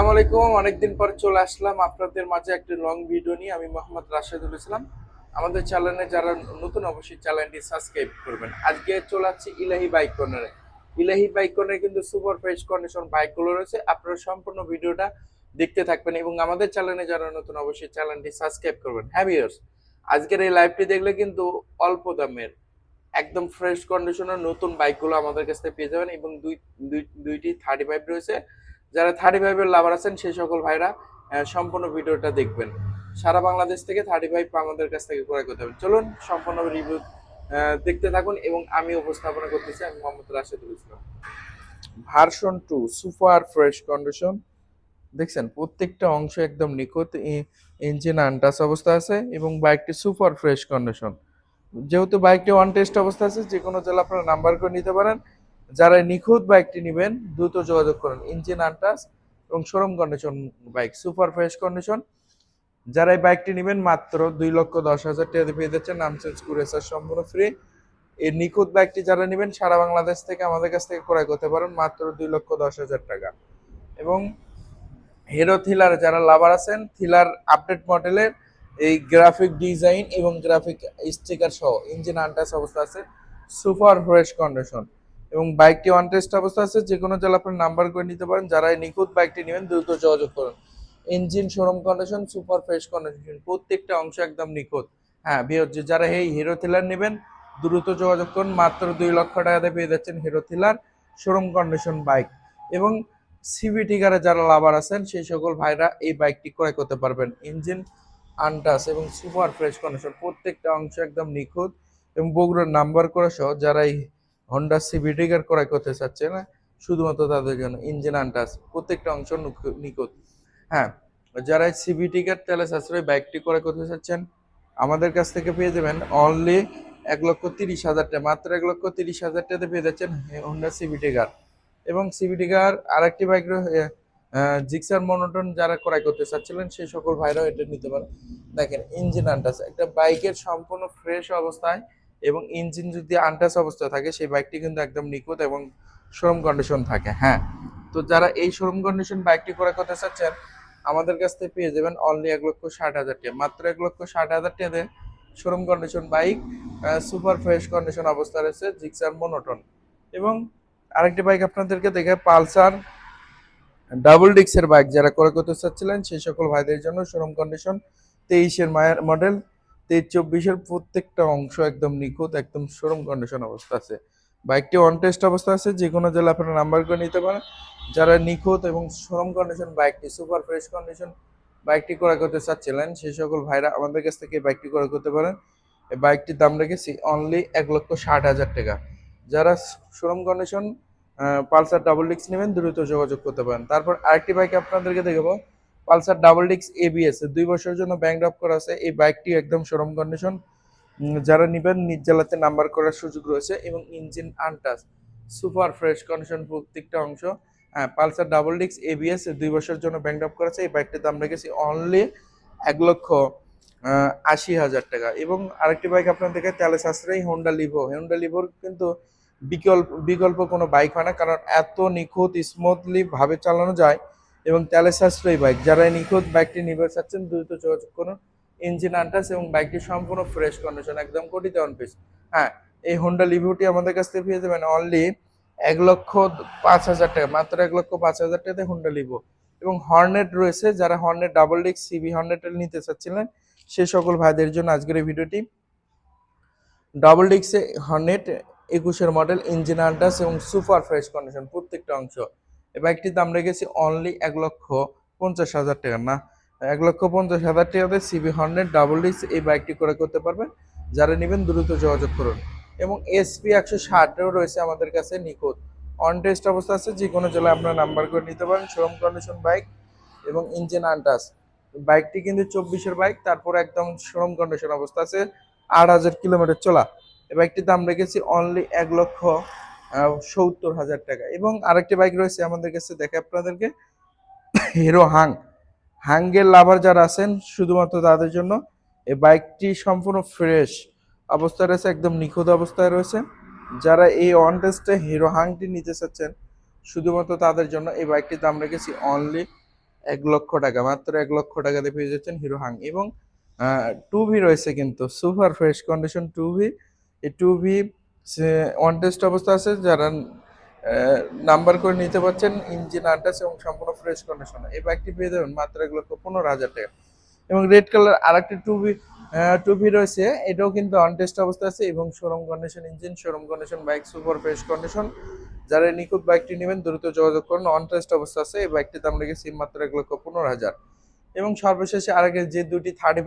আসসালামু আলাইকুম। অনেকদিন পর চলে আসলাম আপনাদের মাঝে একটি লং ভিডিও নিয়ে। আমি মোহাম্মদ রাশেদুল ইসলাম। আমাদের চ্যানেলে যারা নতুন অবশ্যই চ্যানেলটি সাবস্ক্রাইব করবেন। আজকে চলে আসছি ইলাহি বাইক কর্নারে। ইলাহি বাইক কর্নারে কিন্তু সুপার ফ্রেশ কন্ডিশন বাইকগুলো রয়েছে। আপনারা সম্পূর্ণ ভিডিওটা দেখতে থাকবেন এবং আমাদের চ্যানেলে যারা নতুন অবশ্যই চ্যানেলটি সাবস্ক্রাইব করবেন। হ্যাঁ ভিউয়ার্স, আজকের এই লাইভটি দেখলে কিন্তু অল্প দামের একদম ফ্রেশ কন্ডিশনের নতুন বাইকগুলো আমাদের কাছ থেকে পেয়ে যাবেন এবং দুইটি 35 রয়েছে। যারা 35 এর লাভার আছেন সেই সকল ভাইরা সম্পূর্ণ ভিডিওটা দেখবেন। সারা বাংলাদেশ থেকে 35 আমাদের কাছ থেকে ক্রয় করতে হবে। চলুন সম্পূর্ণ রিভিউ দেখতে থাকুন এবং আমি উপস্থাপনা করতেছি। আমি Mohammad Rashedul Islam. Version 2 super fresh condition, দেখছেন প্রত্যেকটা অংশ একদম নিখুঁত, ইঞ্জিন আনটাচ অবস্থা আছে এবং বাইকটি সুপার ফ্রেশ কন্ডিশন। যেহেতু বাইকটি অন টেস্ট অবস্থা আছে, যে কোনো জেলা আপনারা নাম্বার করে নিতে পারেন। যারা নিখুঁত বাইকটি নেবেন দ্রুত যোগাযোগ করুন। ইঞ্জিন আনটাচ এবং showroom condition bike, super fresh condition. যারা এই বাইকটি নেবেন মাত্র 2,10,000 টাকা পেয়ে যাচ্ছেন। নাম চেঞ্জ করে সম্পূর্ণ ফ্রি। এই নিখুঁত বাইকটি যারা নেবেন সারা বাংলাদেশ থেকে আমাদের কাছ থেকে ক্রয় করতে পারেন মাত্র 2,10,000 টাকা। এবং হিরো থ্রিলার যারা লাভার আছেন, থ্রিলার আপডেট মডেলের এই গ্রাফিক ডিজাইন এবং গ্রাফিক স্টিকার সহ ইঞ্জিন আনটাচ অবস্থা আছে, সুপার ফ্রেশ কন্ডিশন এবং বাইকটি অন টেস্ট অবস্থা আছে। যে কোনো জেলা আপনার নাম্বার করে নিতে পারেন। যারা এই নিখুঁত বাইকটি নেবেন দ্রুত যোগাযোগ করুন। Engine showroom condition, super fresh condition, প্রত্যেকটা অংশ একদম নিখুঁত। হ্যাঁ ভিউয়ার্স, যারা এই হিরো থ্রিলার নেবেন দ্রুত যোগাযোগ করুন। মাত্র 2,00,000 টাকাতে পেয়ে যাচ্ছেন hero thriller showroom condition bike. এবং সিভিটি কারে যারা লাভার আছেন সেই সকল ভাইরা এই বাইকটি ক্রয় করতে পারবেন। ইঞ্জিন আনটাচ এবং সুপার ফ্রেশ কন্ডিশন, প্রত্যেকটা অংশ একদম নিখুঁত এবং বগুড়ার নাম্বার করা সহ। যারা এই হন্ডা সিভিটি কার ক্রয় করতে চাচ্ছে না, শুধুমাত্র তাদের জন্য ইঞ্জিন আনটাচ, প্রত্যেকটা অংশ নিখুঁত। হ্যাঁ, যারা এই সিভিটি কার তেলে সাশ্রয়ী বাইকটি ক্রয় করতে চাচ্ছেন আমাদের কাছ থেকে পেয়ে যাবেন অনলি 1,30,000 টাকা, মাত্র 1,30,000 টাকাতে পেয়ে যাচ্ছেন হন্ডা সিভিটি কার। এবং সিভিটি কার আরেকটি বাইক জিক্সার মনোটন যারা ক্রয় করতে চাচ্ছিলেন সেই সকল ভাইরাও এটা নিতে পারেন। দেখেন ইঞ্জিন আনটাচ, একটা বাইকের সম্পূর্ণ ফ্রেশ অবস্থায় এবং ইঞ্জিন যদি আনটাচ অবস্থায় থাকে সেই বাইকটি কিন্তু একদম নিখুঁত এবং শোরুম কন্ডিশন থাকে। হ্যাঁ, তো যারা এই শোরুম কন্ডিশন বাইকটি ক্রয় করতে চাচ্ছেন আমাদের কাছ থেকে পেয়ে যাবেন অনলি 1,60,000 টাকা, মাত্র 1,60,000 টাকাতে showroom condition bike, super fresh condition অবস্থা রয়েছে জিক্সার মনোটন। এবং আরেকটি বাইক আপনাদেরকে দেখে পালসার ডাবল ডিক্সের বাইক যারা ক্রয় করতে চাচ্ছিলেন সেই সকল ভাইদের জন্য শোরুম কন্ডিশন 23-এর মডেল, 23-24-এর প্রত্যেকটা অংশ একদম নিখুঁত, একদম শোরুম কন্ডিশন অবস্থা আছে। বাইকটি অন টেস্ট অবস্থা আছে। যে কোনো জেলা আপনারা নাম্বার করে নিতে পারেন। যারা নিখুঁত এবং শোরুম কন্ডিশন বাইকটি, সুপার ফ্রেশ কন্ডিশন বাইকটি ক্রয় করতে চাচ্ছিলেন সেই সকল ভাইরা আমাদের কাছ থেকে বাইকটি ক্রয় করতে পারেন। এই বাইকটির দাম রেখেছি অনলি 1,60,000 টাকা। যারা শোরুম কন্ডিশন পালসার ডাবল ডিক্স নেবেন দ্রুত যোগাযোগ করতে পারেন। তারপর আরেকটি বাইক আপনাদেরকে দেখাবো, পালসার ডাবল ডিক্স এবিএস 2 বছরের জন্য ব্যাংক ড্রপ করা আছে। এই বাইকটি একদম শোরুম কন্ডিশন। যারা নেবেন নিজ জেলাতে নাম্বার করার সুযোগ রয়েছে এবং engine untouch, super fresh condition প্রত্যেকটা অংশ। হ্যাঁ, পালসার ডাবল ডিক্স এবিএস 2 বছরের জন্য ব্যাংক ড্রপ করা আছে। এই বাইকটির দাম রেখেছি অনলি 1,80,000 টাকা। এবং আরেকটি বাইক আপনাদেরকে তেলে সাশ্রয়ী হোন্ডা লিভো। হোন্ডা লিভোর কিন্তু বিকল্প কোনো বাইক হয় না, কারণ এত নিখুঁত স্মুথলি ভাবে চালানো যায় এবং তেলে সাশ্রয়ী বাইক। যারা এই নিখুঁত বাইকটি নিতে চাচ্ছেন দ্রুত যোগাযোগ করুন। ইঞ্জিন আনটাচ এবং বাইকটি সম্পূর্ণ ফ্রেশ কন্ডিশন, একদম কোটিতে অন পিস। হ্যাঁ, এই হোন্ডা লিভোটি আমাদের কাছ থেকে পেয়ে যাবেন অনলি 1,05,000 টাকা, মাত্র 1,05,000 টাকাতে হোন্ডা লিভো। এবং হর্নেট রয়েছে, যারা হর্নেট ডাবল ডিক্স সিবি হর্নেট নিতে চাচ্ছিলেন সেই সকল ভাইদের জন্য আজকের এই ভিডিওটি। ডাবল ডিক্সে হর্নেট 21-এর মডেল, ইঞ্জিন আনটাচ এবং সুপার ফ্রেশ কন্ডিশন প্রত্যেকটা অংশ। এই বাইকটির দাম রেখেছি অনলি 1,50,000 টাকা, না 1,50,000 টাকাতে সিবি হর্নেট ডাবল ডিক্স এই বাইকটি করে করতে পারবেন। যারা নেবেন দ্রুত যোগাযোগ করুন। এবং এসপি 160 রয়েছে আমাদের কাছে নিখুঁত, অন টেস্ট অবস্থা আছে। যে কোনো জেলায় আপনার নাম্বার করে নিতে পারেন। শোরুম কন্ডিশন বাইক এবং ইঞ্জিন আনটাচ। বাইকটি কিন্তু 24-এর বাইক, তারপর একদম শোরুম কন্ডিশন অবস্থা আছে। 8,000 কিলোমিটার চলা। এই বাইকটির দাম রেখেছি অনলি 1,70,000 টাকা। এবং আরেকটি বাইক রয়েছে আমাদের কাছে, দেখে আপনাদেরকে হিরো হাঙ্গের লাভার যারা আছেন শুধুমাত্র তাদের জন্য এই বাইকটি সম্পূর্ণ ফ্রেশ অবস্থায় রয়েছে, একদম নিখুঁত অবস্থায় রয়েছে। যারা এই অন টেস্টে হিরো হাংটি নিতে চাচ্ছেন শুধুমাত্র তাদের জন্য এই বাইকটির দাম রেখেছি অনলি 1 লক্ষ টাকা, মাত্র 1 লক্ষ টাকাতে পেয়ে যাচ্ছেন হিরো হাং। এবং টু ভি রয়েছে কিন্তু super fresh condition TV. এই টু ভি অন টেস্ট অবস্থা আছে, যারা নাম্বার করে নিতে পারছেন, ইঞ্জিন আনটাস এবং সম্পূর্ণ ফ্রেশ কন্ডিশন। এই বাইকটি পেয়ে যাবেন মাত্র 1,15,000 টাকা। এবং রেড কালার আরেকটি টু ভি রয়েছে, এটাও কিন্তু অন টেস্ট অবস্থা আছে এবং showroom condition engine, showroom condition bike, super fresh condition. যারা এই নিখুঁত বাইকটি নেবেন দ্রুত যোগাযোগ করুন, অন টেস্ট অবস্থা আছে। এই বাইকটির দাম রেখেছি মাত্র 1,15,000। এবং সর্বশেষে আরেকের যে দুটি 35